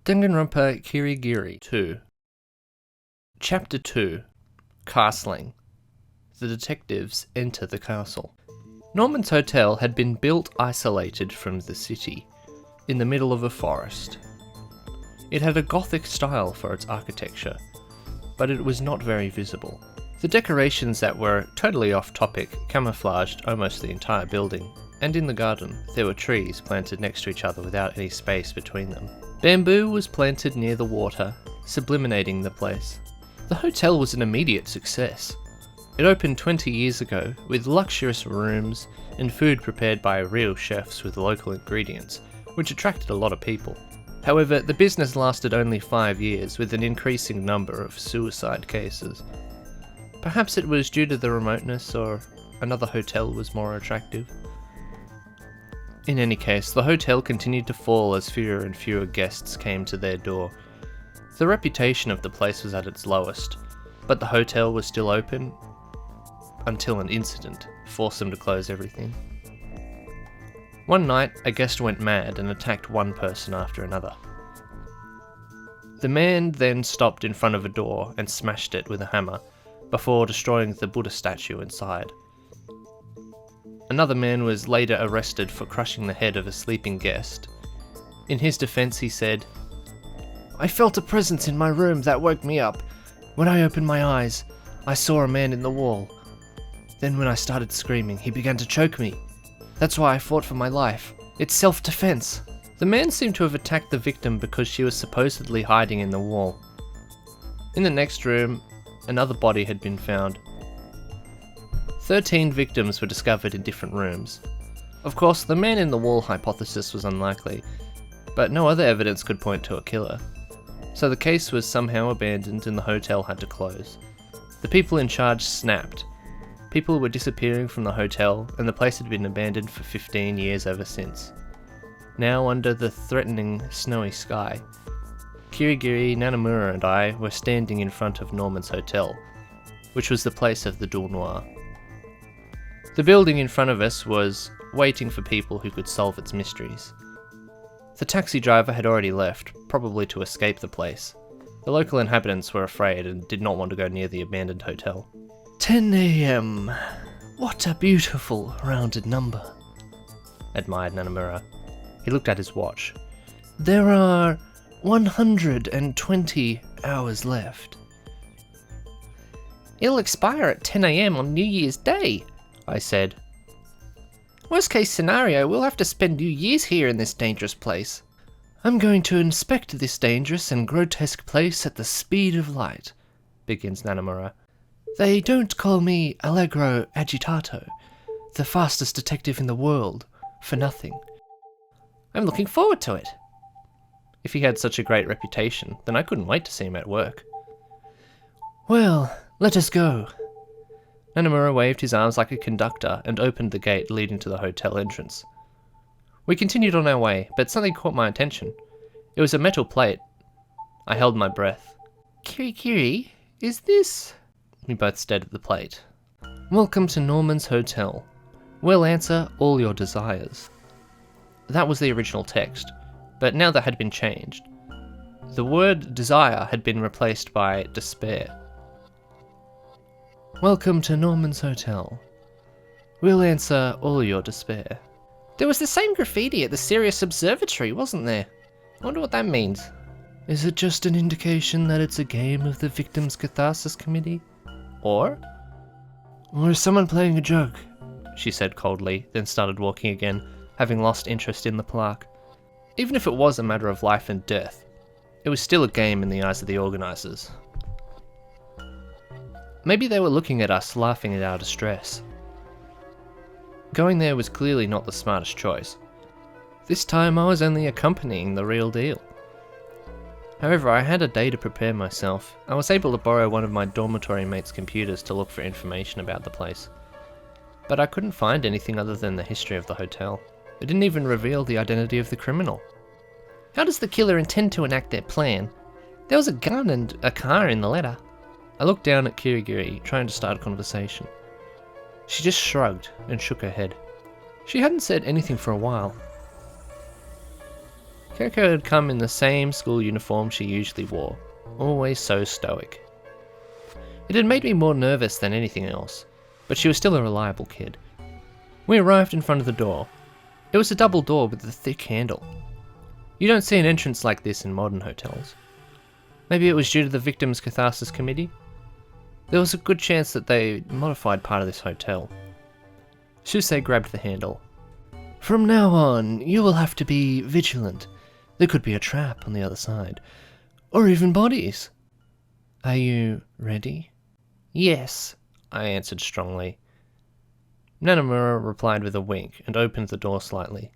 Danganronpa Kirigiri 2. Chapter 2. Castling. The detectives enter the castle. Norman's hotel had been built isolated from the city, in the middle of a forest. It had a Gothic style for its architecture, but it was not very visible. The decorations that were totally off-topic camouflaged almost the entire building, and in the garden there were trees planted next to each other without any space between them. Bamboo was planted near the water, subliminating the place. The hotel was an immediate success. It opened 20 years ago, with luxurious rooms and food prepared by real chefs with local ingredients, which attracted a lot of people. However, the business lasted only 5 years, with an increasing number of suicide cases. Perhaps it was due to the remoteness, or another hotel was more attractive. In any case, the hotel continued to fall as fewer and fewer guests came to their door. The reputation of the place was at its lowest, but the hotel was still open until an incident forced them to close everything. One night, a guest went mad and attacked one person after another. The man then stopped in front of a door and smashed it with a hammer, before destroying the Buddha statue inside. Another man was later arrested for crushing the head of a sleeping guest. In his defense, he said, "I felt a presence in my room that woke me up. When I opened my eyes, I saw a man in the wall. Then when I started screaming, he began to choke me. That's why I fought for my life. It's self-defense." The man seemed to have attacked the victim because she was supposedly hiding in the wall. In the next room, another body had been found. 13 victims were discovered in different rooms. Of course, the man in the wall hypothesis was unlikely, but no other evidence could point to a killer. So the case was somehow abandoned and the hotel had to close. The people in charge snapped. People were disappearing from the hotel, and the place had been abandoned for 15 years ever since. Now, under the threatening snowy sky, Kirigiri, Nanamura and I were standing in front of Norman's hotel, which was the place of the Duel Noir. The building in front of us was waiting for people who could solve its mysteries. The taxi driver had already left, probably to escape the place. The local inhabitants were afraid and did not want to go near the abandoned hotel. 10 a.m. What a beautiful rounded number, admired Nanamura. He looked at his watch. There are 120 hours left. It'll expire at 10 a.m. on New Year's Day, I said. Worst case scenario, we'll have to spend New Year's here in this dangerous place. I'm going to inspect this dangerous and grotesque place at the speed of light, begins Nanamura. They don't call me Allegro Agitato, the fastest detective in the world, for nothing. I'm looking forward to it. If he had such a great reputation, then I couldn't wait to see him at work. Well, let us go. Nanamura waved his arms like a conductor and opened the gate leading to the hotel entrance. We continued on our way, but something caught my attention. It was a metal plate. I held my breath. Kirigiri, is this? We both stared at the plate. Welcome to Norman's Hotel. We'll answer all your desires. That was the original text, but now that had been changed. The word desire had been replaced by despair. Welcome to Norman's Hotel. We'll answer all your despair. There was the same graffiti at the Sirius Observatory, wasn't there? I wonder what that means. Is it just an indication that it's a game of the Victims' Catharsis Committee? Or is someone playing a joke? She said coldly, then started walking again, having lost interest in the plaque. Even if it was a matter of life and death, it was still a game in the eyes of the organisers. Maybe they were looking at us, laughing at our distress. Going there was clearly not the smartest choice. This time I was only accompanying the real deal. However, I had a day to prepare myself. I was able to borrow one of my dormitory mates' computers to look for information about the place. But I couldn't find anything other than the history of the hotel. It didn't even reveal the identity of the criminal. How does the killer intend to enact their plan? There was a gun and a car in the letter. I looked down at Kirigiri, trying to start a conversation. She just shrugged and shook her head. She hadn't said anything for a while. Kyoko had come in the same school uniform she usually wore, always so stoic. It had made me more nervous than anything else, but she was still a reliable kid. We arrived in front of the door. It was a double door with a thick handle. You don't see an entrance like this in modern hotels. Maybe it was due to the Victims' Catharsis Committee? There was a good chance that they modified part of this hotel. Shusei grabbed the handle. From now on, you will have to be vigilant. There could be a trap on the other side. Or even bodies. Are you ready? Yes, I answered strongly. Nanomura replied with a wink and opened the door slightly.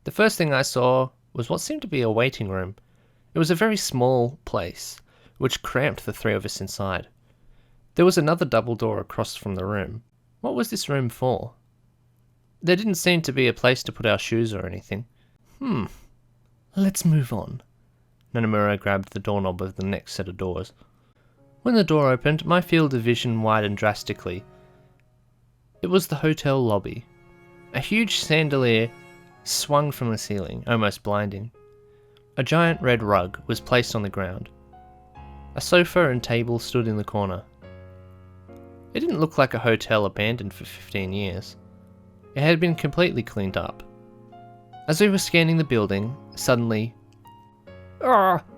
The first thing I saw was what seemed to be a waiting room. It was a very small place, which cramped the three of us inside. There was another double door across from the room. What was this room for? There didn't seem to be a place to put our shoes or anything. Let's move on. Nanomura grabbed the doorknob of the next set of doors. When the door opened, my field of vision widened drastically. It was the hotel lobby. A huge chandelier swung from the ceiling, almost blinding. A giant red rug was placed on the ground. A sofa and table stood in the corner. It didn't look like a hotel abandoned for 15 years. It had been completely cleaned up. As we were scanning the building, suddenly,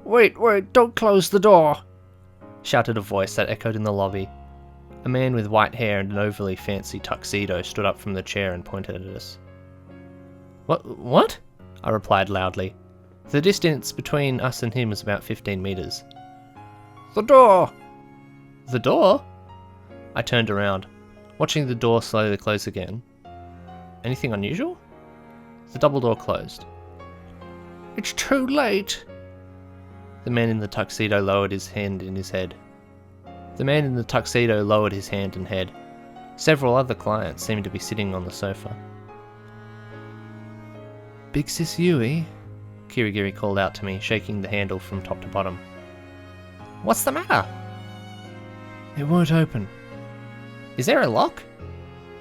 Wait, don't close the door!" shouted a voice that echoed in the lobby. A man with white hair and an overly fancy tuxedo stood up from the chair and pointed at us. What? I replied loudly. The distance between us and him was about 15 meters. The door! The door? I turned around, watching the door slowly close again. Anything unusual? The double door closed. It's too late! The man in the tuxedo lowered his hand and head. Several other clients seemed to be sitting on the sofa. Big Sis Yui? Kirigiri called out to me, shaking the handle from top to bottom. What's the matter? It won't open. Is there a lock?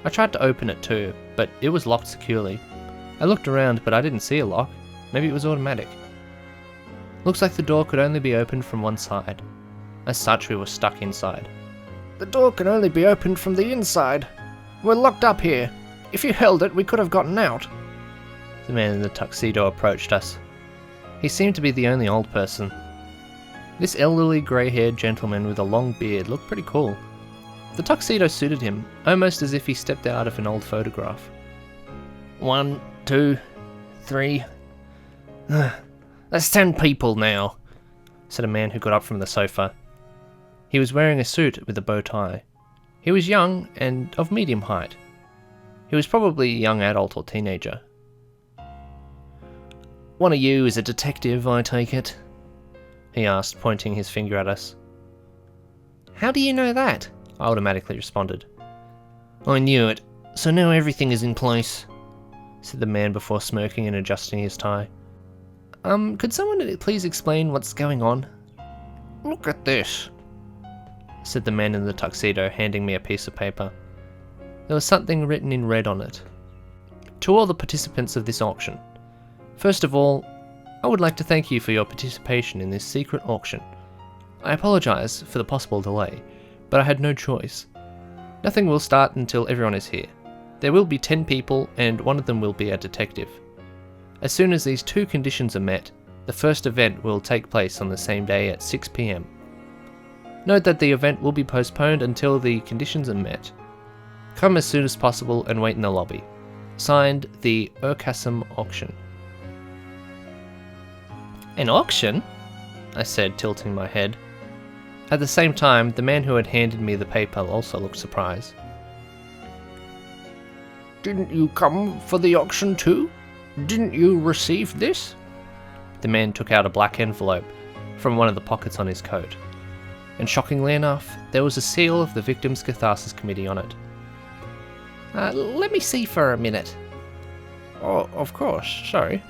I tried to open it too, but it was locked securely. I looked around, but I didn't see a lock. Maybe it was automatic. Looks like the door could only be opened from one side. As such, we were stuck inside. The door can only be opened from the inside. We're locked up here. If you held it, we could have gotten out. The man in the tuxedo approached us. He seemed to be the only old person. This elderly, grey-haired gentleman with a long beard looked pretty cool. The tuxedo suited him, almost as if he stepped out of an old photograph. 1, 2, 3... That's 10 people now, said a man who got up from the sofa. He was wearing a suit with a bow tie. He was young and of medium height. He was probably a young adult or teenager. One of you is a detective, I take it? He asked, pointing his finger at us. How do you know that? I automatically responded. I knew it, so now everything is in place, said the man before smirking and adjusting his tie. Could someone please explain what's going on? Look at this, said the man in the tuxedo, handing me a piece of paper. There was something written in red on it. To all the participants of this auction. First of all, I would like to thank you for your participation in this secret auction. I apologize for the possible delay, but I had no choice. Nothing will start until everyone is here. There will be 10 people and one of them will be a detective. As soon as these two conditions are met, the first event will take place on the same day at 6 PM. Note that the event will be postponed until the conditions are met. Come as soon as possible and wait in the lobby. Signed, the Urkasum Auction. An auction? I said, tilting my head. At the same time, the man who had handed me the paper also looked surprised. Didn't you come for the auction too? Didn't you receive this? The man took out a black envelope from one of the pockets on his coat. And shockingly enough, there was a seal of the Victims' Catharsis Committee on it. Let me see for a minute. Oh, of course, sorry.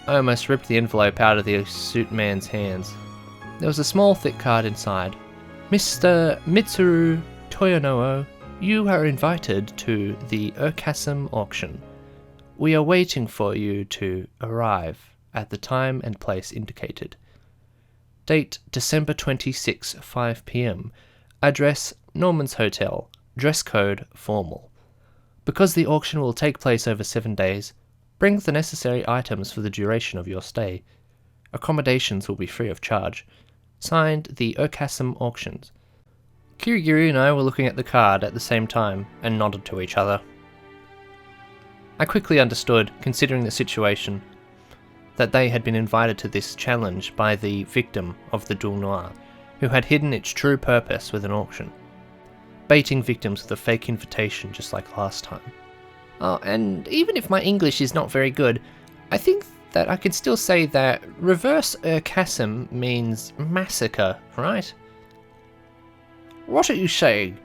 I almost ripped the envelope out of the suit man's hands. There was a small thick card inside. Mr. Mitsuru Toyonoo, you are invited to the Urkasum auction. We are waiting for you to arrive. at the time and place indicated. Date December 26, 5 p.m. Address Norman's Hotel. Dress code formal. Because the auction will take place over 7 days, bring the necessary items for the duration of your stay. Accommodations will be free of charge. Signed, the Okasum Auctions. Kirigiri and I were looking at the card at the same time and nodded to each other. I quickly understood, considering the situation, that they had been invited to this challenge by the victim of the Duel Noir, who had hidden its true purpose with an auction, baiting victims with a fake invitation just like last time. Oh, and even if my English is not very good, I think that I can still say that reverse Urkasm means massacre, right? What are you saying?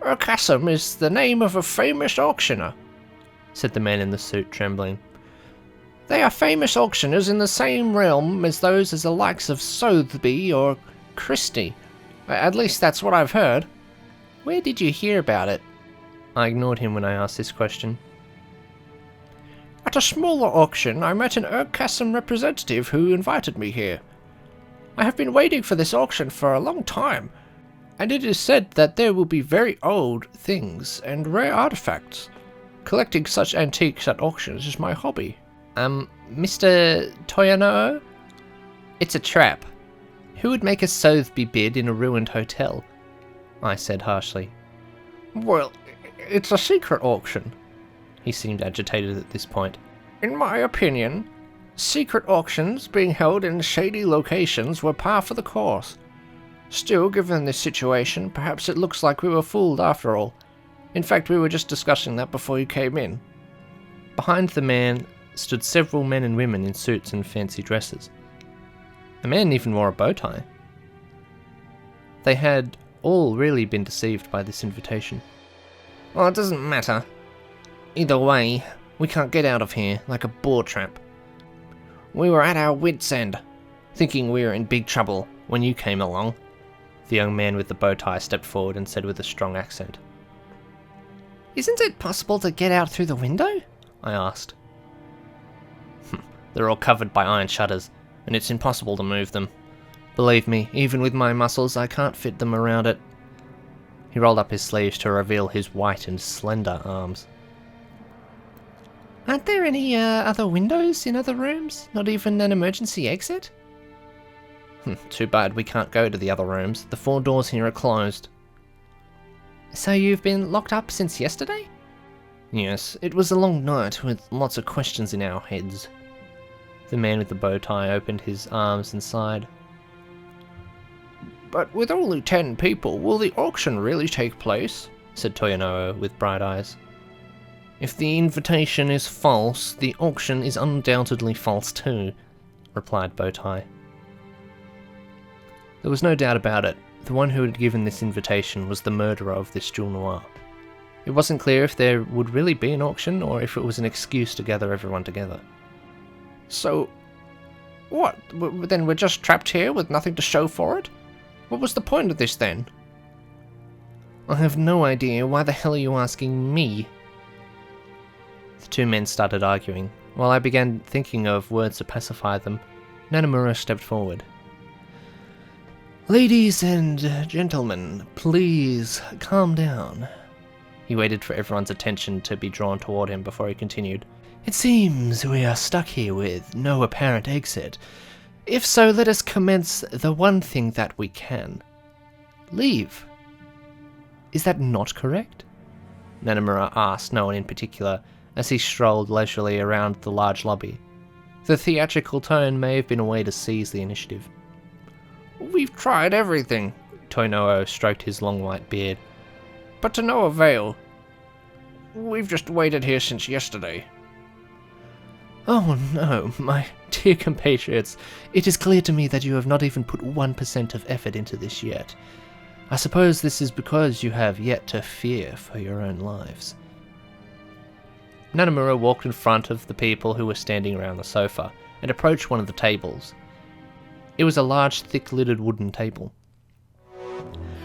Urkasm is the name of a famous auctioneer, said the man in the suit, trembling. They are famous auctioneers in the same realm as those as the likes of Sotheby or Christie. At least that's what I've heard. Where did you hear about it? I ignored him when I asked this question. At a smaller auction, I met an Urkasm representative who invited me here. I have been waiting for this auction for a long time, and it is said that there will be very old things and rare artifacts. Collecting such antiques at auctions is my hobby. Mr. Toyano? It's a trap. Who would make a Sotheby bid in a ruined hotel? I said harshly. Well, it's a secret auction. He seemed agitated at this point. In my opinion, secret auctions being held in shady locations were par for the course. Still, given this situation, perhaps it looks like we were fooled after all. In fact, we were just discussing that before you came in. Behind the man stood several men and women in suits and fancy dresses. A man even wore a bow tie. They had all really been deceived by this invitation. Well, it doesn't matter. Either way, we can't get out of here like a boar trap. We were at our wits' end, thinking we were in big trouble when you came along. The young man with the bow tie stepped forward and said with a strong accent. Isn't it possible to get out through the window? I asked. They're all covered by iron shutters, and it's impossible to move them. Believe me, even with my muscles, I can't fit them around it. He rolled up his sleeves to reveal his white and slender arms. Aren't there any other windows in other rooms? Not even an emergency exit? Too bad we can't go to the other rooms. The 4 doors here are closed. So you've been locked up since yesterday? Yes, it was a long night with lots of questions in our heads. The man with the bow tie opened his arms and sighed. But with only 10 people, will the auction really take place? Said Toyonoo with bright eyes. If the invitation is false, the auction is undoubtedly false too, replied Bowtie. There was no doubt about it. The one who had given this invitation was the murderer of this Duel Noir. It wasn't clear if there would really be an auction or if it was an excuse to gather everyone together. So, what? Then we're just trapped here with nothing to show for it? What was the point of this then? I have no idea. Why the hell are you asking me? The 2 men started arguing. While I began thinking of words to pacify them, Nanamura stepped forward. Ladies and gentlemen, please calm down. He waited for everyone's attention to be drawn toward him before he continued. It seems we are stuck here with no apparent exit. If so, let us commence the one thing that we can. Leave. Is that not correct? Nanamura asked no one in particular as he strolled leisurely around the large lobby. The theatrical tone may have been a way to seize the initiative. We've tried everything, Toinoo stroked his long white beard, but to no avail. We've just waited here since yesterday. Oh no, my dear compatriots, it is clear to me that you have not even put 1% of effort into this yet. I suppose this is because you have yet to fear for your own lives. Nanamura walked in front of the people who were standing around the sofa and approached one of the tables. It was a large, thick-lidded wooden table.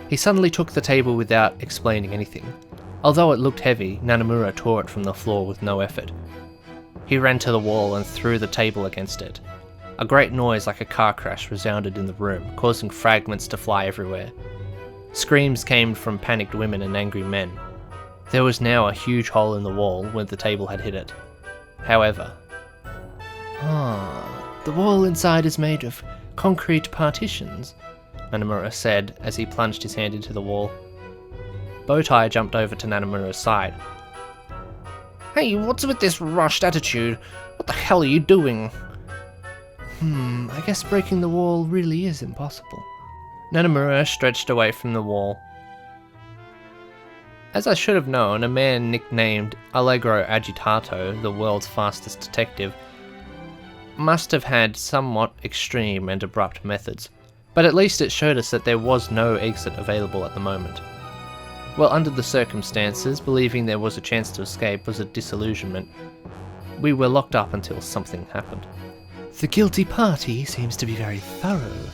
He suddenly took the table without explaining anything. Although it looked heavy, Nanamura tore it from the floor with no effort. He ran to the wall and threw the table against it, A great noise like a car crash resounded in the room, causing fragments to fly everywhere. Screams came from panicked women and angry men. There was now a huge hole in the wall where the table had hit it. However... the wall inside is made of concrete partitions, Nanamura said as he plunged his hand into the wall. Bowtie jumped over to Nanamura's side. Hey, what's with this rushed attitude? What the hell are you doing? I guess breaking the wall really is impossible. Nanamura stretched away from the wall. As I should have known, a man nicknamed Allegro Agitato, the world's fastest detective, must have had somewhat extreme and abrupt methods, but at least it showed us that there was no exit available at the moment. Well, under the circumstances, believing there was a chance to escape was a disillusionment. We were locked up until something happened. The guilty party seems to be very thorough.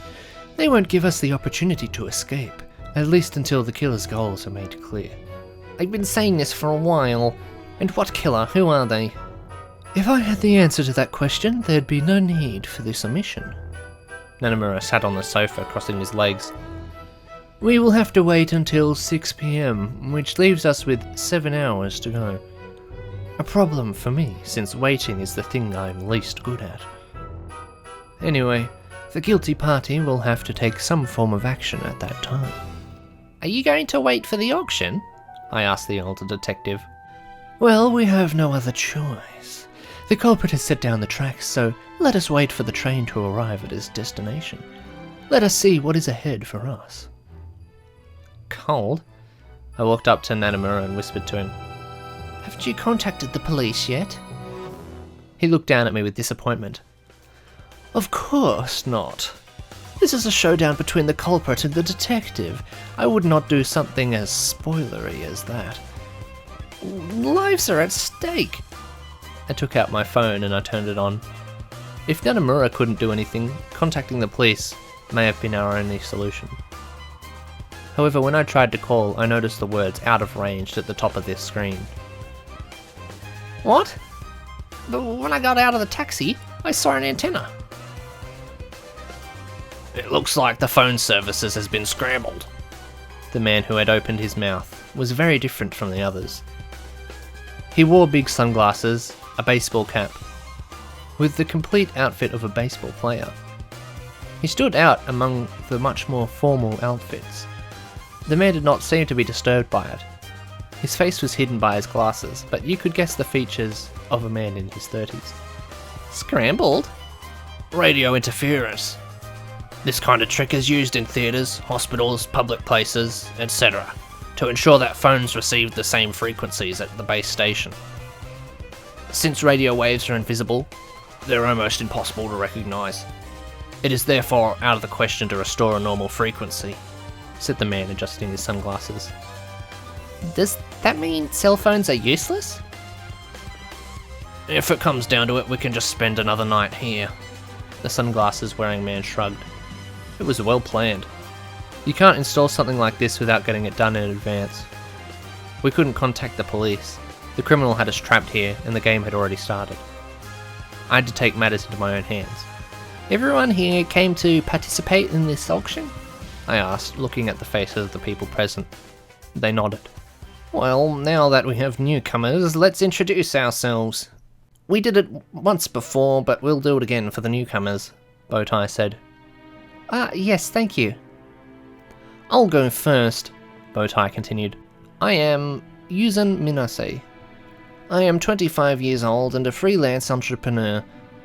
They won't give us the opportunity to escape, at least until the killer's goals are made clear. I've been saying this for a while. And what killer? Who are they? If I had the answer to that question, there'd be no need for this omission. Nanamura sat on the sofa, crossing his legs. We will have to wait until 6 PM, which leaves us with 7 hours to go. A problem for me, since waiting is the thing I'm least good at. Anyway, the guilty party will have to take some form of action at that time. Are you going to wait for the auction? I asked the older detective. Well, we have no other choice. The culprit has set down the tracks, so let us wait for the train to arrive at its destination. Let us see what is ahead for us. Cold? I walked up to Nanamura and whispered to him. Haven't you contacted the police yet? He looked down at me with disappointment. Of course not. This is a showdown between the culprit and the detective. I would not do something as spoilery as that. Lives are at stake. I took out my phone and I turned it on. If Nanamura couldn't do anything, contacting the police may have been our only solution. However, when I tried to call, I noticed the words "out of range" at the top of this screen. What? But when I got out of the taxi, I saw an antenna. It looks like the phone services has been scrambled. The man who had opened his mouth was very different from the others. He wore big sunglasses, a baseball cap, with the complete outfit of a baseball player. He stood out among the much more formal outfits. The man did not seem to be disturbed by it. His face was hidden by his glasses, but you could guess the features of a man in his 30s. Scrambled? Radio interference. This kind of trick is used in theatres, hospitals, public places, etc., to ensure that phones receive the same frequencies at the base station. Since radio waves are invisible, they're almost impossible to recognise. It is therefore out of the question to restore a normal frequency, said the man adjusting his sunglasses. Does that mean cell phones are useless? If it comes down to it, we can just spend another night here. The sunglasses wearing man shrugged. It was well planned. You can't install something like this without getting it done in advance. We couldn't contact the police. The criminal had us trapped here and the game had already started. I had to take matters into my own hands. Everyone here came to participate in this auction? I asked, looking at the faces of the people present. They nodded. Well, now that we have newcomers, let's introduce ourselves. We did it once before, but we'll do it again for the newcomers, Bowtie said. Yes, thank you. I'll go first, Bowtie continued. I am Yuzan Minase. I am 25 years old and a freelance entrepreneur.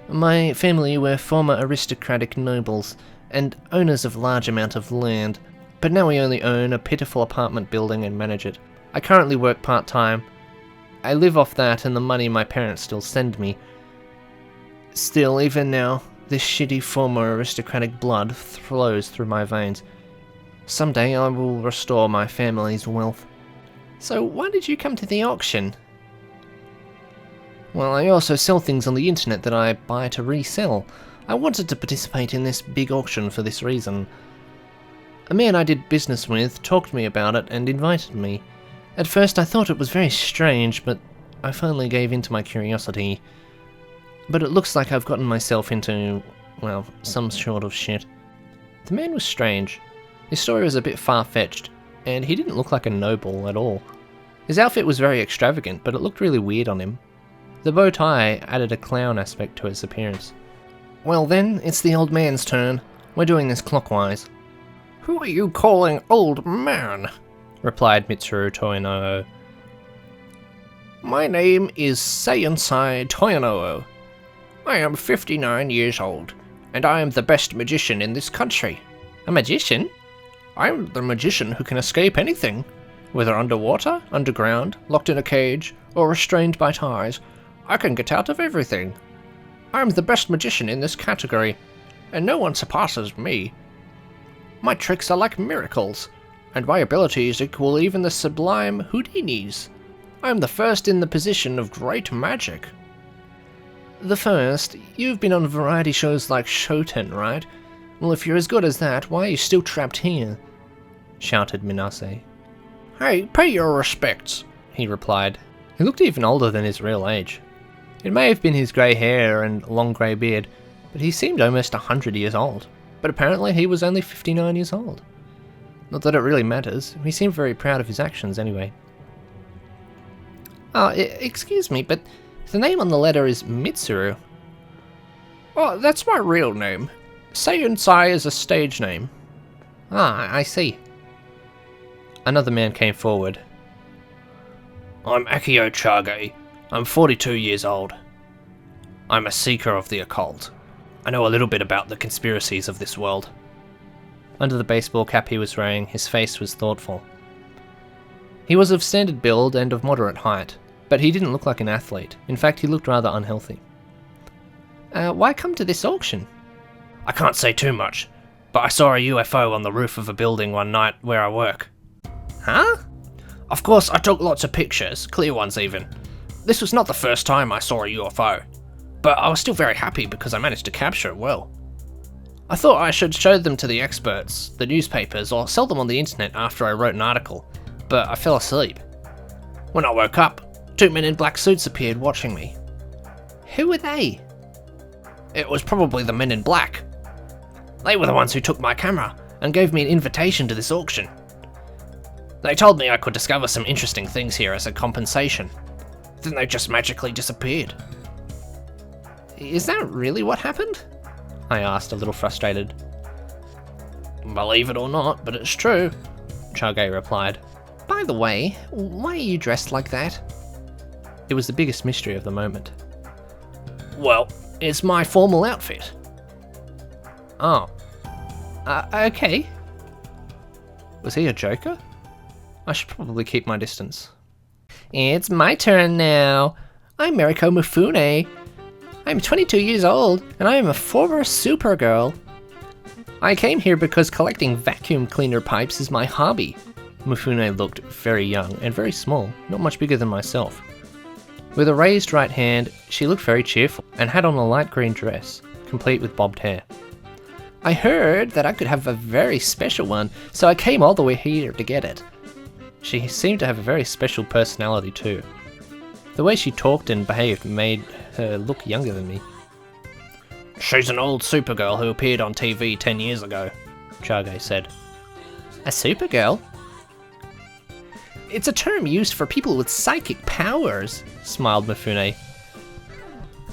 My family were former aristocratic nobles and owners of large amount of land, but now we only own a pitiful apartment building and manage it. I currently work part-time. I live off that and the money my parents still send me. Still, even now, this shitty former aristocratic blood flows through my veins. Someday I will restore my family's wealth. So why did you come to the auction? Well, I also sell things on the internet that I buy to resell. I wanted to participate in this big auction for this reason. A man I did business with talked to me about it and invited me. At first I thought it was very strange, but I finally gave in to my curiosity. But it looks like I've gotten myself into, well, some sort of shit. The man was strange. His story was a bit far-fetched, and he didn't look like a noble at all. His outfit was very extravagant, but it looked really weird on him. The bow tie added a clown aspect to his appearance. Well then, it's the old man's turn. We're doing this clockwise. Who are you calling old man? Replied Mitsuru Toyonoo. My name is Seiunsai Toyonoo. I am 59 years old, and I am the best magician in this country. A magician? I'm the magician who can escape anything. Whether underwater, underground, locked in a cage, or restrained by ties, I can get out of everything. I'm the best magician in this category, and no one surpasses me. My tricks are like miracles, and my abilities equal even the sublime Houdini's. I am the first in the position of great magic. The first? You've been on variety shows like Shoten, right? Well, if you're as good as that, why are you still trapped here? Shouted Minase. Hey, pay your respects, he replied. He looked even older than his real age. It may have been his grey hair and long grey beard, but he seemed almost 100 years old. But apparently he was only 59 years old. Not that it really matters, he seemed very proud of his actions anyway. Excuse me, but the name on the letter is Mitsuru. Oh, that's my real name. Seiunsai is a stage name. Ah, I see. Another man came forward. I'm Akio Chage. I'm 42 years old. I'm a seeker of the occult. I know a little bit about the conspiracies of this world. Under the baseball cap he was wearing, his face was thoughtful. He was of standard build and of moderate height, but he didn't look like an athlete. In fact, he looked rather unhealthy. Why come to this auction? I can't say too much, but I saw a UFO on the roof of a building one night where I work. Huh? Of course, I took lots of pictures, clear ones even. This was not the first time I saw a UFO, but I was still very happy because I managed to capture it well. I thought I should show them to the experts, the newspapers, or sell them on the internet after I wrote an article, but I fell asleep. When I woke up, 2 men in black suits appeared watching me. Who were they? It was probably the men in black. They were the ones who took my camera and gave me an invitation to this auction. They told me I could discover some interesting things here as a compensation. Then they just magically disappeared. Is that really what happened? I asked, a little frustrated. Believe it or not, but it's true, Chage replied. By the way, why are you dressed like that? It was the biggest mystery of the moment. Well, it's my formal outfit. Oh. Okay. Was he a joker? I should probably keep my distance. It's my turn now. I'm Mariko Mifune. I'm 22 years old, and I am a former Supergirl. I came here because collecting vacuum cleaner pipes is my hobby. Mifune looked very young and very small, not much bigger than myself. With a raised right hand, she looked very cheerful and had on a light green dress, complete with bobbed hair. I heard that I could have a very special one, so I came all the way here to get it. She seemed to have a very special personality too. The way she talked and behaved made her look younger than me. She's an old Supergirl who appeared on TV 10 years ago, Chage said. A Supergirl? It's a term used for people with psychic powers, smiled Mifune.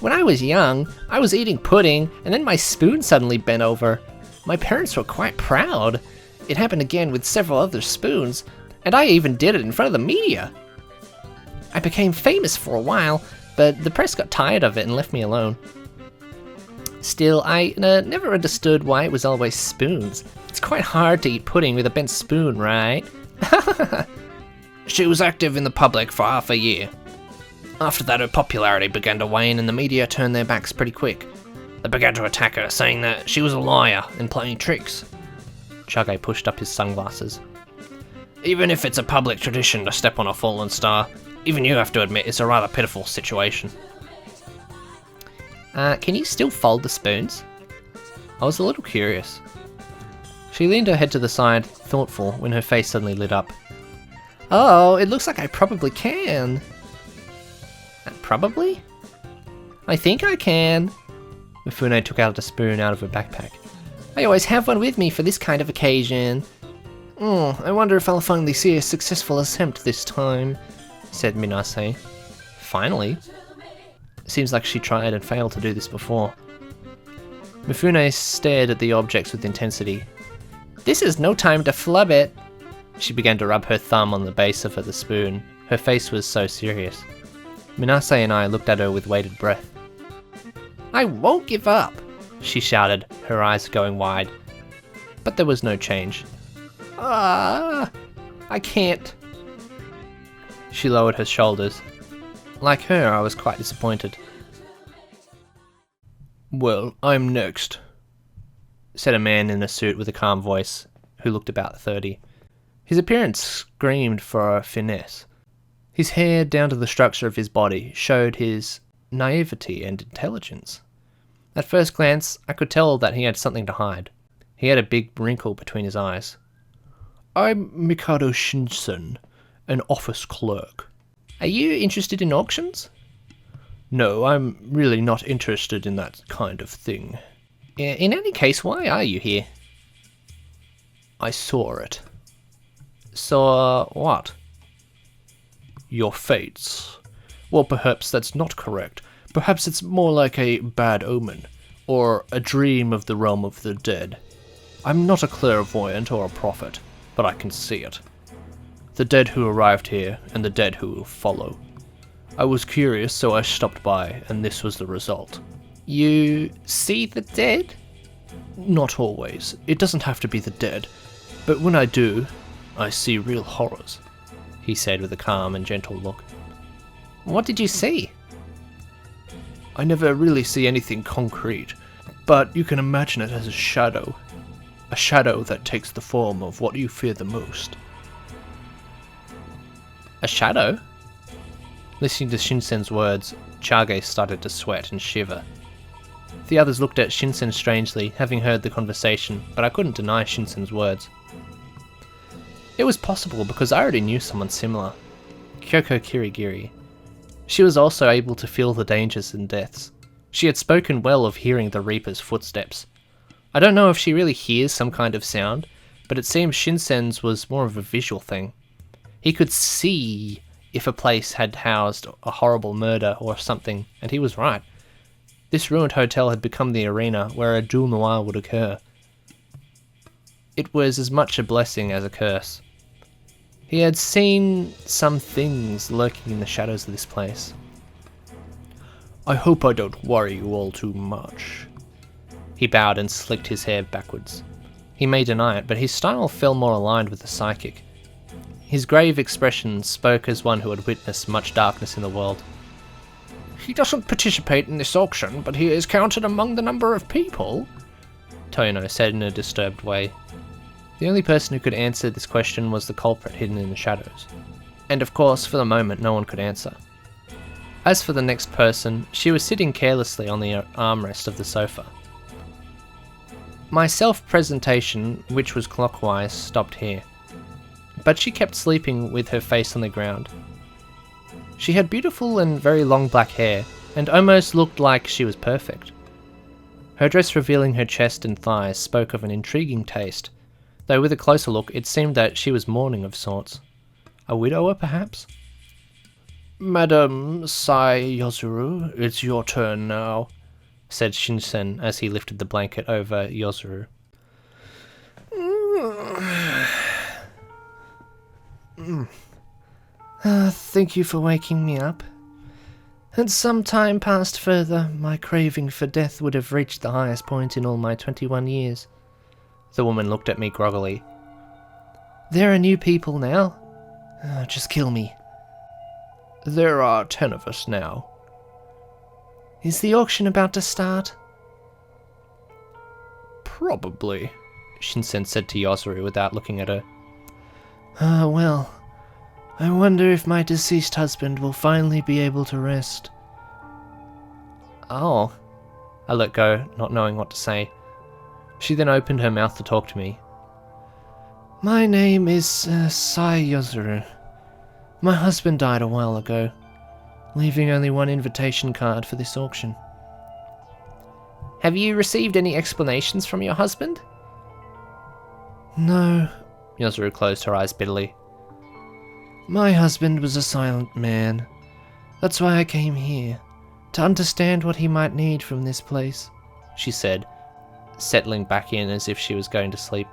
When I was young, I was eating pudding, and then my spoon suddenly bent over. My parents were quite proud. It happened again with several other spoons, and I even did it in front of the media. I became famous for a while, but the press got tired of it and left me alone. Still, I never understood why it was always spoons. It's quite hard to eat pudding with a bent spoon, right? She was active in the public for half a year. After that, her popularity began to wane and the media turned their backs pretty quick. They began to attack her, saying that she was a liar and playing tricks. Chage pushed up his sunglasses. Even if it's a public tradition to step on a fallen star, even you have to admit it's a rather pitiful situation. Can you still fold the spoons? I was a little curious. She leaned her head to the side, thoughtful, when her face suddenly lit up. Oh, it looks like I probably can. Probably? I think I can. Mifune took out a spoon out of her backpack. I always have one with me for this kind of occasion. I wonder if I'll finally see a successful attempt this time, said Minase. Finally? Seems like she tried and failed to do this before. Mifune stared at the objects with intensity. This is no time to flub it. She began to rub her thumb on the base of the spoon. Her face was so serious. Minase and I looked at her with bated breath. I won't give up, she shouted, her eyes going wide. But there was no change. I can't. She lowered her shoulders. Like her, I was quite disappointed. Well, I'm next, said a man in a suit with a calm voice, who looked about 30. His appearance screamed for finesse. His hair, down to the structure of his body, showed his naivety and intelligence. At first glance, I could tell that he had something to hide. He had a big wrinkle between his eyes. I'm Mikado Shinsen, an office clerk. Are you interested in auctions? No, I'm really not interested in that kind of thing. In any case, why are you here? I saw it. Saw what? Your fates. Well, perhaps that's not correct. Perhaps it's more like a bad omen, or a dream of the realm of the dead. I'm not a clairvoyant or a prophet, but I can see it. The dead who arrived here, and the dead who will follow. I was curious, so I stopped by, and this was the result. You see the dead? Not always. It doesn't have to be the dead. But when I do, I see real horrors, he said with a calm and gentle look. What did you see? I never really see anything concrete, but you can imagine it as a shadow. A shadow that takes the form of what you fear the most. A shadow? Listening to Shinsen's words, Chage started to sweat and shiver. The others looked at Shinsen strangely, having heard the conversation, but I couldn't deny Shinsen's words. It was possible because I already knew someone similar. Kyoko Kirigiri. She was also able to feel the dangers and deaths. She had spoken well of hearing the Reaper's footsteps. I don't know if she really hears some kind of sound, but it seems Shinsen's was more of a visual thing. He could see if a place had housed a horrible murder or something, and he was right. This ruined hotel had become the arena where a duel noir would occur. It was as much a blessing as a curse. He had seen some things lurking in the shadows of this place. I hope I don't worry you all too much. He bowed and slicked his hair backwards. He may deny it, but his style felt more aligned with the psychic. His grave expression spoke as one who had witnessed much darkness in the world. He doesn't participate in this auction, but he is counted among the number of people, Tono said in a disturbed way. The only person who could answer this question was the culprit hidden in the shadows. And of course, for the moment, no one could answer. As for the next person, she was sitting carelessly on the armrest of the sofa. My self-presentation, which was clockwise, stopped here. But she kept sleeping with her face on the ground. She had beautiful and very long black hair, and almost looked like she was perfect. Her dress revealing her chest and thighs spoke of an intriguing taste, though with a closer look it seemed that she was mourning of sorts. A widower, perhaps? Madam Sai Yozuru, it's your turn now, said Shinsen as he lifted the blanket over Yozuru. Thank you for waking me up. Had some time passed further, my craving for death would have reached the highest point in all my 21 years. The woman looked at me groggily. There are new people now. Just kill me. There are 10 of us now. Is the auction about to start? Probably, Shinsen said to Yozuru without looking at her. Well, I wonder if my deceased husband will finally be able to rest. Oh. I let go, not knowing what to say. She then opened her mouth to talk to me. My name is Sai Yozuru. My husband died a while ago, leaving only one invitation card for this auction. Have you received any explanations from your husband? No, Yozuru closed her eyes bitterly. My husband was a silent man. That's why I came here, to understand what he might need from this place, she said, settling back in as if she was going to sleep.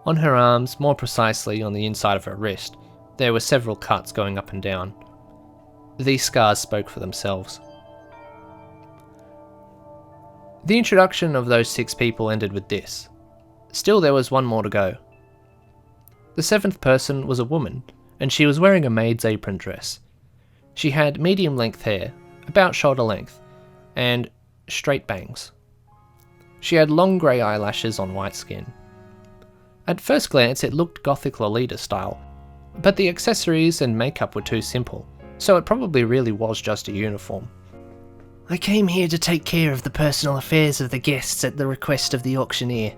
On her arms, more precisely on the inside of her wrist, there were several cuts going up and down. These scars spoke for themselves. The introduction of those 6 people ended with this. Still, there was one more to go. The 7th person was a woman, and she was wearing a maid's apron dress. She had medium-length hair, about shoulder length, and straight bangs. She had long grey eyelashes on white skin. At first glance it looked Gothic Lolita style, but the accessories and makeup were too simple, so it probably really was just a uniform. I came here to take care of the personal affairs of the guests at the request of the auctioneer.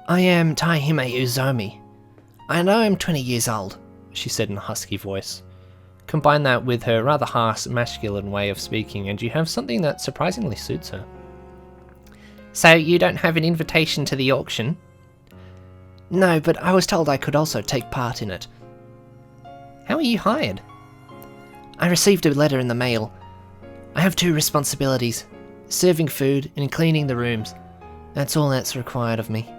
I am Taihime Uzomi. I know I'm 20 years old, she said in a husky voice. Combine that with her rather harsh, masculine way of speaking and you have something that surprisingly suits her. So you don't have an invitation to the auction? No, but I was told I could also take part in it. How are you hired? I received a letter in the mail. I have 2 responsibilities, serving food and cleaning the rooms. That's all that's required of me.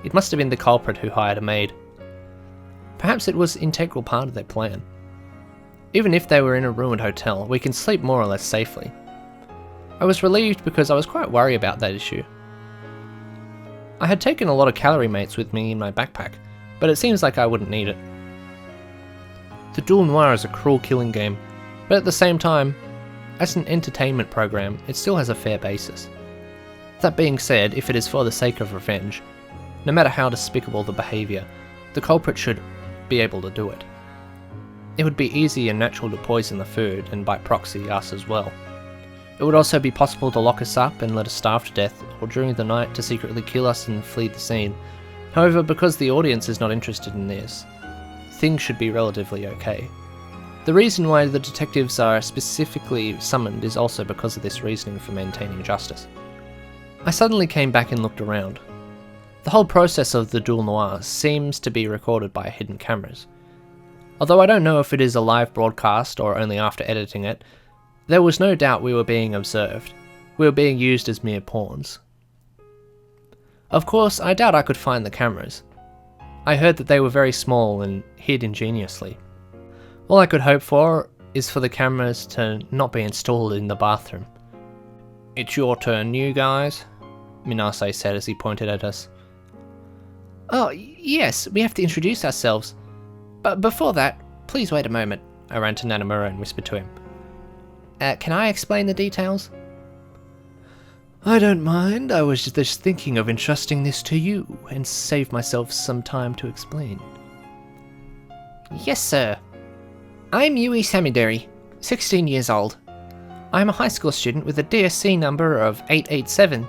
It must have been the culprit who hired a maid. Perhaps it was an integral part of their plan. Even if they were in a ruined hotel, we can sleep more or less safely. I was relieved because I was quite worried about that issue. I had taken a lot of calorie mates with me in my backpack, but it seems like I wouldn't need it. The Duel Noir is a cruel killing game, but at the same time, as an entertainment program, it still has a fair basis. That being said, if it is for the sake of revenge, no matter how despicable the behaviour, the culprit should be able to do it. It would be easy and natural to poison the food, and by proxy us as well. It would also be possible to lock us up and let us starve to death, or during the night to secretly kill us and flee the scene. However, because the audience is not interested in this, things should be relatively okay. The reason why the detectives are specifically summoned is also because of this reasoning for maintaining justice. I suddenly came back and looked around. The whole process of the Duel Noir seems to be recorded by hidden cameras. Although I don't know if it is a live broadcast or only after editing it, there was no doubt we were being observed. We were being used as mere pawns. Of course, I doubt I could find the cameras. I heard that they were very small and hid ingeniously. All I could hope for is for the cameras to not be installed in the bathroom. It's your turn, you guys, Minase said as he pointed at us. Oh, yes, we have to introduce ourselves. But before that, please wait a moment, I ran to Nanamura and whispered to him. Can I explain the details? I don't mind, I was just thinking of entrusting this to you, and save myself some time to explain. Yes, sir. I'm Yui Samidori, 16 years old. I'm a high school student with a DSC number of 887.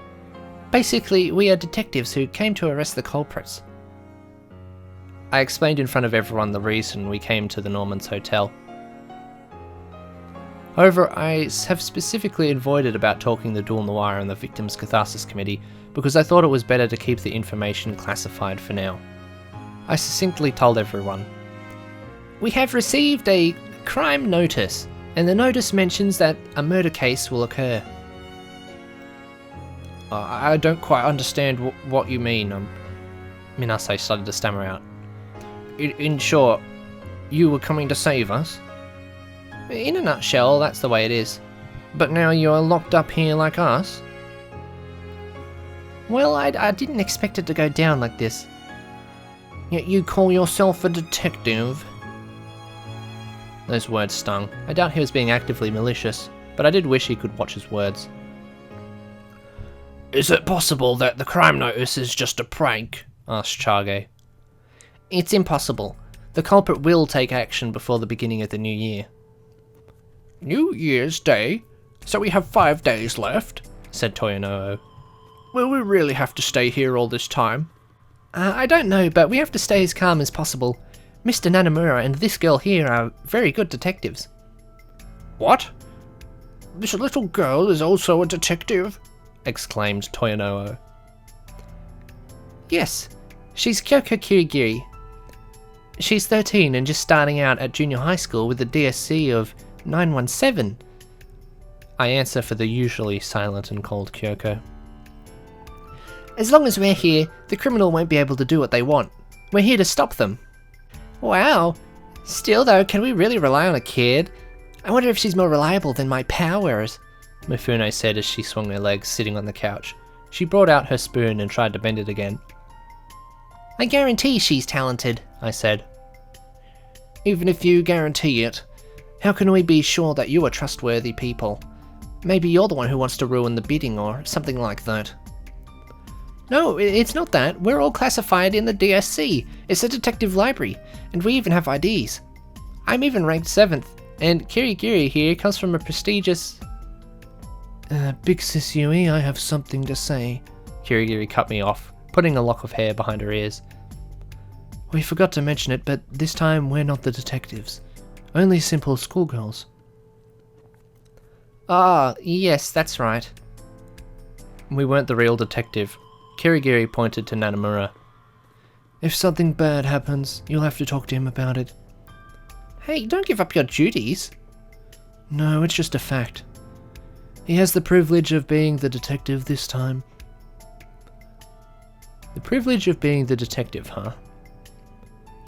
Basically, we are detectives who came to arrest the culprits. I explained in front of everyone the reason we came to the Norman's Hotel. However, I have specifically avoided about talking the Duel Noir and the Victims' Catharsis Committee because I thought it was better to keep the information classified for now. I succinctly told everyone. We have received a crime notice, and the notice mentions that a murder case will occur. I don't quite understand what you mean, Minase started to stammer out. In short, you were coming to save us? In a nutshell, that's the way it is. But now you're locked up here like us? Well, I didn't expect it to go down like this. Yet you call yourself a detective? Those words stung. I doubt he was being actively malicious, but I did wish he could watch his words. Is it possible that the crime notice is just a prank? Asked Chage. It's impossible. The culprit will take action before the beginning of the new year. New Year's Day? So we have 5 days left, said Toyonoo. Will we really have to stay here all this time? I don't know, but we have to stay as calm as possible. Mr. Nanamura and this girl here are very good detectives. What? This little girl is also a detective? Exclaimed Toyonoo. Yes, she's Penko Kirigiri. She's 13 and just starting out at junior high school with a DSC of 917. I answer for the usually silent and cold Kyoko. As long as we're here, the criminal won't be able to do what they want. We're here to stop them. Wow. Still though, can we really rely on a kid? I wonder if she's more reliable than my powers, Mifune said as she swung her legs, sitting on the couch. She brought out her spoon and tried to bend it again. I guarantee she's talented, I said. Even if you guarantee it, how can we be sure that you are trustworthy people? Maybe you're the one who wants to ruin the bidding or something like that. No, it's not that. We're all classified in the DSC. It's a detective library, and we even have IDs. I'm even ranked 7th, and Kirigiri here comes from a prestigious... Big Sis Yui, I have something to say. Kirigiri cut me off, putting a lock of hair behind her ears. We forgot to mention it, but this time we're not the detectives. Only simple schoolgirls. Ah, yes, that's right. We weren't the real detective. Kirigiri pointed to Nanamura. If something bad happens, you'll have to talk to him about it. Hey, don't give up your duties. No, it's just a fact. He has the privilege of being the detective this time. The privilege of being the detective, huh?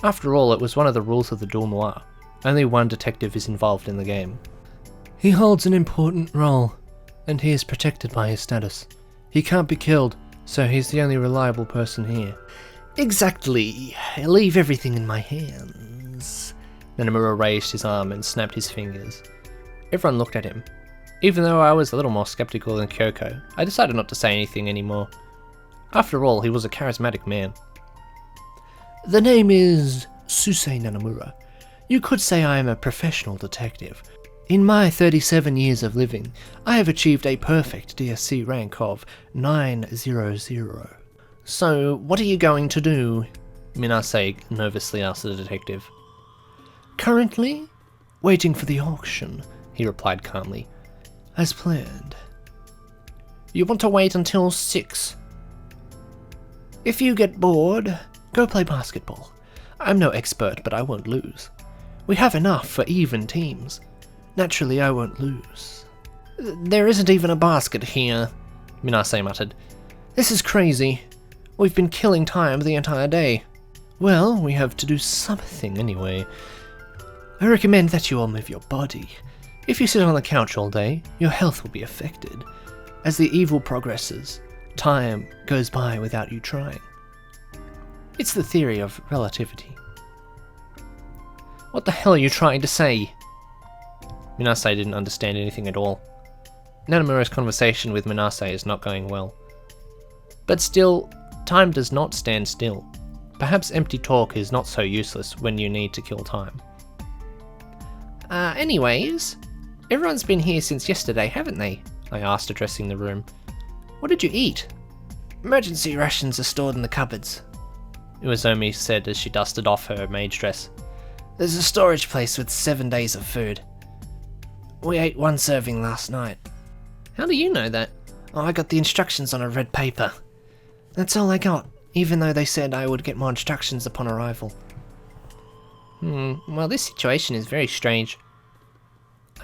After all, it was one of the rules of the duel noir. Only one detective is involved in the game. He holds an important role, and he is protected by his status. He can't be killed, so he's the only reliable person here. Exactly. Leave everything in my hands. Nanamura raised his arm and snapped his fingers. Everyone looked at him. Even though I was a little more skeptical than Kyoko, I decided not to say anything anymore. After all, he was a charismatic man. The name is Susei Nanamura. You could say I am a professional detective. In my 37 years of living, I have achieved a perfect DSC rank of 900. So, what are you going to do? Minase nervously asked the detective. Currently, waiting for the auction, he replied calmly. As planned. You want to wait until 6? If you get bored, go play basketball. I'm no expert, but I won't lose. We have enough for even teams. Naturally, I won't lose. There isn't even a basket here, Minase muttered. This is crazy. We've been killing time the entire day. Well, we have to do something anyway. I recommend that you all move your body. If you sit on the couch all day, your health will be affected. As the evil progresses, time goes by without you trying. It's the theory of relativity. What the hell are you trying to say? Minase didn't understand anything at all. Nanamura's conversation with Minase is not going well. But still, time does not stand still. Perhaps empty talk is not so useless when you need to kill time. Anyways, everyone's been here since yesterday, haven't they? I asked, addressing the room. What did you eat? Emergency rations are stored in the cupboards, Uezomi said as she dusted off her maid's dress. There's a storage place with 7 days of food. We ate 1 serving last night. How do you know that? Oh, I got the instructions on a red paper. That's all I got, even though they said I would get more instructions upon arrival. Well, this situation is very strange,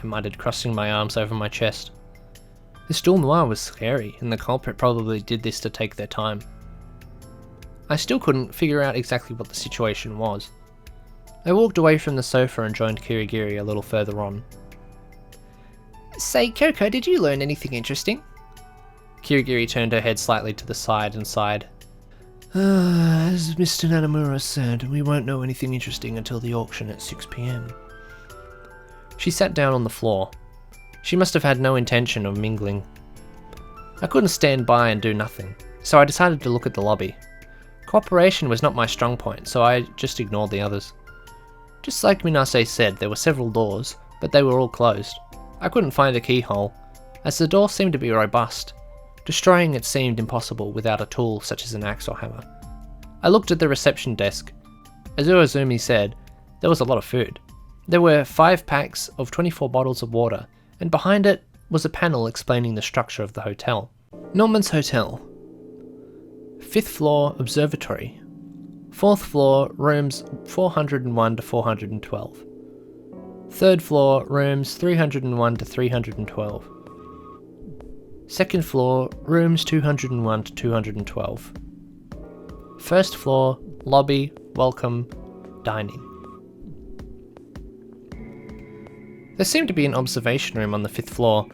I muttered, crossing my arms over my chest. This duel noir was scary, and the culprit probably did this to take their time. I still couldn't figure out exactly what the situation was. I walked away from the sofa and joined Kirigiri a little further on. Say, Kyoko, did you learn anything interesting? Kirigiri turned her head slightly to the side and sighed. As Mr. Nanamura said, we won't know anything interesting until the auction at 6 PM. She sat down on the floor. She must have had no intention of mingling. I couldn't stand by and do nothing, so I decided to look at the lobby. Cooperation was not my strong point, so I just ignored the others. Just like Minase said, there were several doors, but they were all closed. I couldn't find a keyhole, as the door seemed to be robust. Destroying it seemed impossible without a tool such as an axe or hammer. I looked at the reception desk. As Uezomi said, there was a lot of food. There were 5 packs of 24 bottles of water, and behind it was a panel explaining the structure of the hotel. Norman's Hotel. 5th floor, observatory. 4th floor, rooms 401 to 412. 3rd floor, rooms 301 to 312. 2nd floor, rooms 201 to 212. 1st floor, lobby, welcome, dining. There seemed to be an observation room on the 5th floor,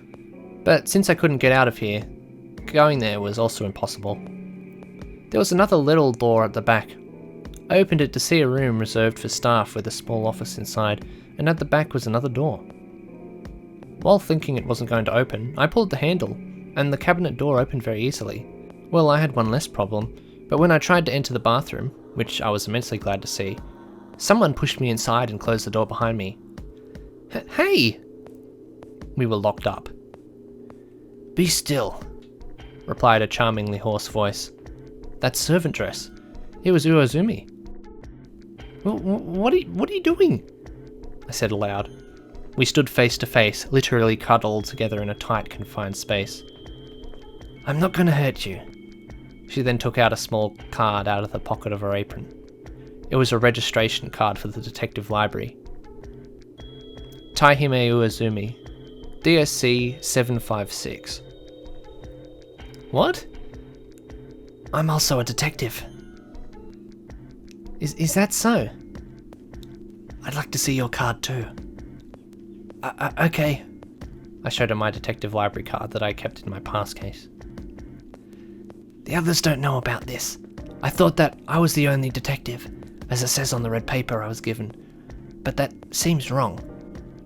but since I couldn't get out of here, going there was also impossible. There was another little door at the back. I opened it to see a room reserved for staff with a small office inside, and at the back was another door. While thinking it wasn't going to open, I pulled the handle, and the cabinet door opened very easily. Well, I had one less problem, but when I tried to enter the bathroom, which I was immensely glad to see, someone pushed me inside and closed the door behind me. Hey! We were locked up. Be still, replied a charmingly hoarse voice. That servant dress. It was Uozumi. What are you doing? I said aloud. We stood face to face, literally cuddled together in a tight, confined space. I'm not going to hurt you. She then took out a small card out of the pocket of her apron. It was a registration card for the detective library. Taihime Uozumi, DSC 756. What? I'm also a detective. Is that so? I'd like to see your card too. Okay. I showed her my detective library card that I kept in my pass case. The others don't know about this. I thought that I was the only detective, as it says on the red paper I was given. But that seems wrong.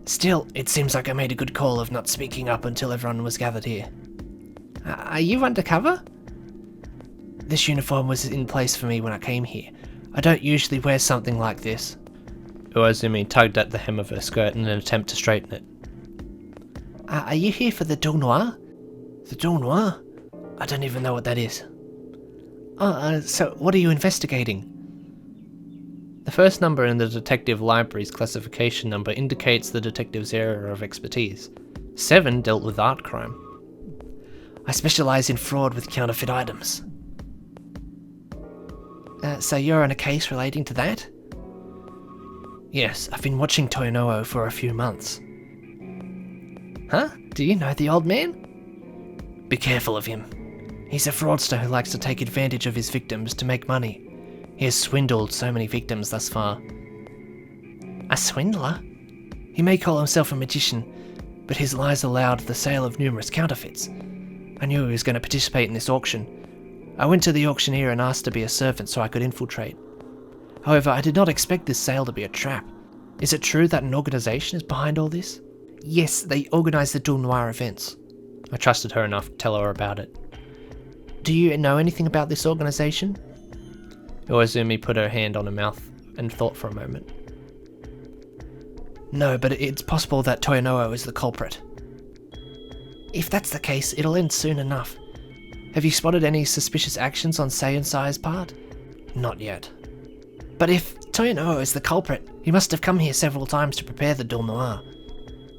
Still, it seems like I made a good call of not speaking up until everyone was gathered here. Are you undercover? This uniform was in place for me when I came here. I don't usually wear something like this. Uozumi tugged at the hem of her skirt in an attempt to straighten it. Are you here for the Dul Noir? The Dul Noir? I don't even know what that is. So what are you investigating? The first number in the detective library's classification number indicates the detective's area of expertise. 7 dealt with art crime. I specialise in fraud with counterfeit items. So you're on a case relating to that? Yes, I've been watching Toyonoo for a few months. Huh? Do you know the old man? Be careful of him. He's a fraudster who likes to take advantage of his victims to make money. He has swindled so many victims thus far. A swindler? He may call himself a magician, but his lies allowed the sale of numerous counterfeits. I knew he was going to participate in this auction. I went to the auctioneer and asked to be a servant so I could infiltrate. However, I did not expect this sale to be a trap. Is it true that an organisation is behind all this? Yes, they organise the Dul Noir events. I trusted her enough to tell her about it. Do you know anything about this organisation? Uozumi put her hand on her mouth and thought for a moment. No, but it's possible that Toyonoo is the culprit. If that's the case, it'll end soon enough. Have you spotted any suspicious actions on Seinsai's part? Not yet. But if Toyonoo is the culprit, he must have come here several times to prepare the Dul Noir.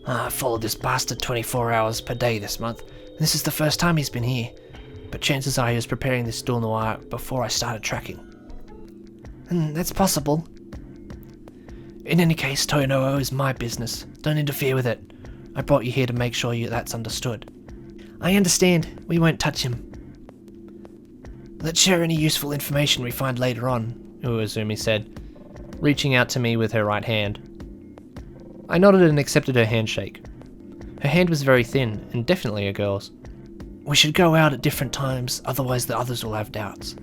I followed this bastard 24 hours per day this month, and this is the first time he's been here. But chances are he was preparing this Dul Noir before I started tracking. That's possible. In any case, Toyonoo is my business. Don't interfere with it. I brought you here to make sure that's understood. I understand. We won't touch him. Let's share any useful information we find later on, Uozumi said, reaching out to me with her right hand. I nodded and accepted her handshake. Her hand was very thin, and definitely a girl's. We should go out at different times, otherwise the others will have doubts.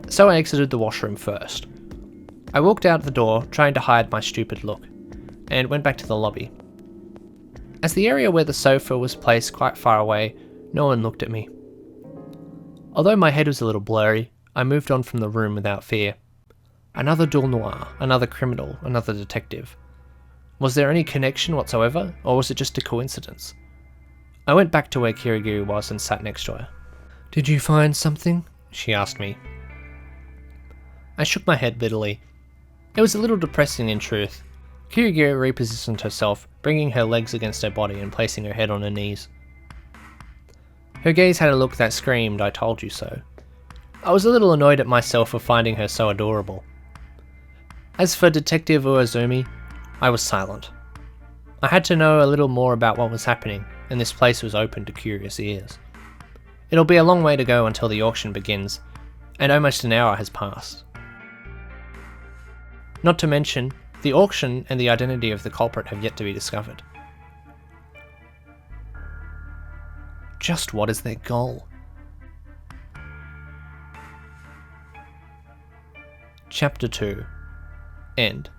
So I exited the washroom first. I walked out the door, trying to hide my stupid look, and went back to the lobby. As the area where the sofa was placed quite far away, no one looked at me. Although my head was a little blurry, I moved on from the room without fear. Another Dul Noir, another criminal, another detective. Was there any connection whatsoever, or was it just a coincidence? I went back to where Kirigiri was and sat next to her. Did you find something? She asked me. I shook my head bitterly. It was a little depressing in truth. Kirigiri repositioned herself, bringing her legs against her body and placing her head on her knees. Her gaze had a look that screamed, "I told you so." I was a little annoyed at myself for finding her so adorable. As for Detective Uazumi, I was silent. I had to know a little more about what was happening, and this place was open to curious ears. It'll be a long way to go until the auction begins, and almost an hour has passed. Not to mention, the auction and the identity of the culprit have yet to be discovered. Just what is their goal? Chapter 2. End.